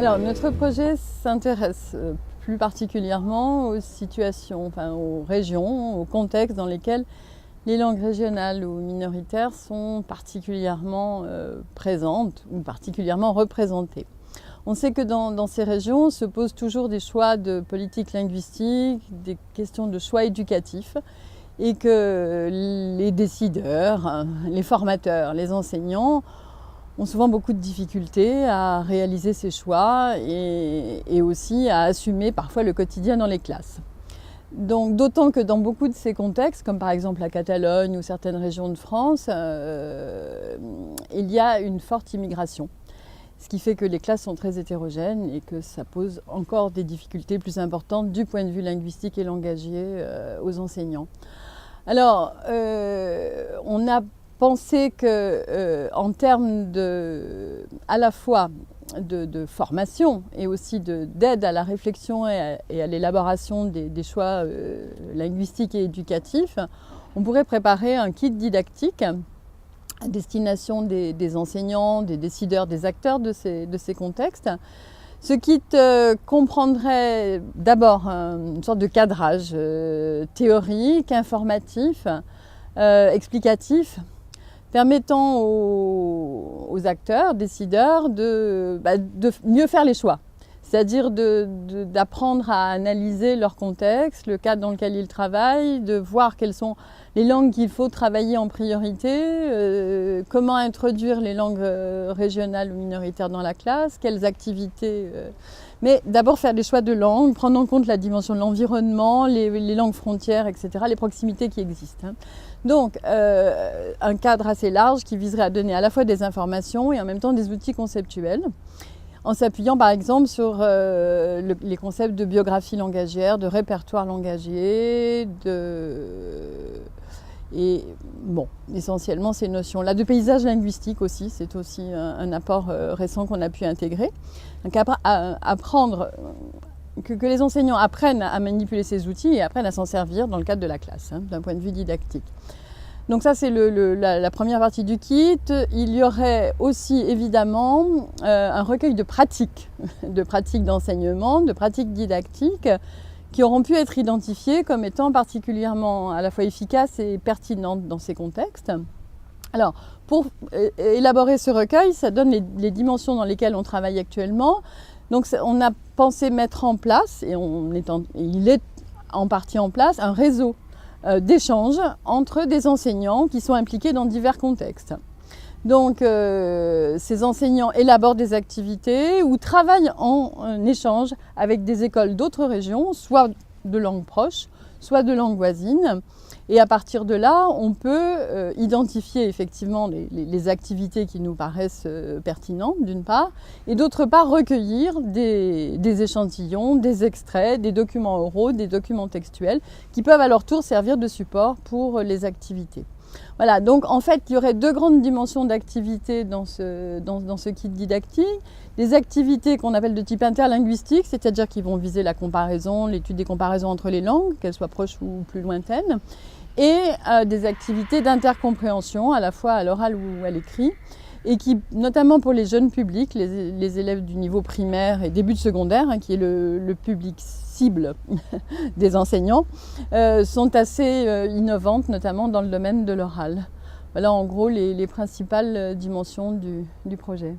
Alors, notre projet s'intéresse plus particulièrement aux situations, aux régions, aux contextes dans lesquels les langues régionales ou minoritaires sont particulièrement présentes ou particulièrement représentées. On sait que dans ces régions se posent toujours des choix de politique linguistique, des questions de choix éducatifs, et que les décideurs, les formateurs, les enseignants ont souvent beaucoup de difficultés à réaliser ces choix et aussi à assumer parfois le quotidien dans les classes. Donc, d'autant que dans beaucoup de ces contextes, comme par exemple la Catalogne ou certaines régions de France, il y a une forte immigration. Ce qui fait que les classes sont très hétérogènes et que ça pose encore des difficultés plus importantes du point de vue linguistique et langagier aux enseignants. Alors, on a pensé qu'en termes à la fois de formation et aussi d'aide à la réflexion et à l'élaboration des choix linguistiques et éducatifs, on pourrait préparer un kit didactique à destination des enseignants, des décideurs, des acteurs de ces contextes. Ce kit comprendrait d'abord une sorte de cadrage théorique, informatif, explicatif, permettant aux acteurs, décideurs de mieux faire les choix. C'est-à-dire d'apprendre à analyser leur contexte, le cadre dans lequel ils travaillent, de voir quelles sont les langues qu'il faut travailler en priorité, comment introduire les langues régionales ou minoritaires dans la classe, quelles activités. Mais d'abord faire des choix de langue, prendre en compte la dimension de l'environnement, les langues frontières, etc., les proximités qui existent. Donc, un cadre assez large qui viserait à donner à la fois des informations et en même temps des outils conceptuels, en s'appuyant par exemple sur les concepts de biographie langagière, de répertoire langagier, et bon, essentiellement ces notions-là, de paysage linguistique aussi, c'est aussi un apport récent qu'on a pu intégrer. Donc apprendre, que les enseignants apprennent à manipuler ces outils et apprennent à s'en servir dans le cadre de la classe, d'un point de vue didactique. Donc ça, c'est la première partie du kit. Il y aurait aussi évidemment un recueil de pratiques d'enseignement, de pratiques didactiques qui auront pu être identifiées comme étant particulièrement à la fois efficaces et pertinentes dans ces contextes. Alors, pour élaborer ce recueil, ça donne les dimensions dans lesquelles on travaille actuellement. Donc on a pensé mettre en place, et il est en partie en place, un réseau d'échanges entre des enseignants qui sont impliqués dans divers contextes. Donc ces enseignants élaborent des activités ou travaillent en échange avec des écoles d'autres régions, soit de langue proche, soit de langue voisine. Et à partir de là, on peut identifier effectivement les activités qui nous paraissent pertinentes, d'une part, et d'autre part, recueillir des échantillons, des extraits, des documents oraux, des documents textuels, qui peuvent à leur tour servir de support pour les activités. Voilà, donc en fait, il y aurait deux grandes dimensions d'activité dans ce kit didactique. Des activités qu'on appelle de type interlinguistique, c'est-à-dire qui vont viser la comparaison, l'étude des comparaisons entre les langues, qu'elles soient proches ou plus lointaines, et des activités d'intercompréhension, à la fois à l'oral ou à l'écrit, et qui, notamment pour les jeunes publics, les élèves du niveau primaire et début de secondaire, qui est le public cible des enseignants, sont assez innovantes, notamment dans le domaine de l'oral. Voilà en gros les principales dimensions du projet.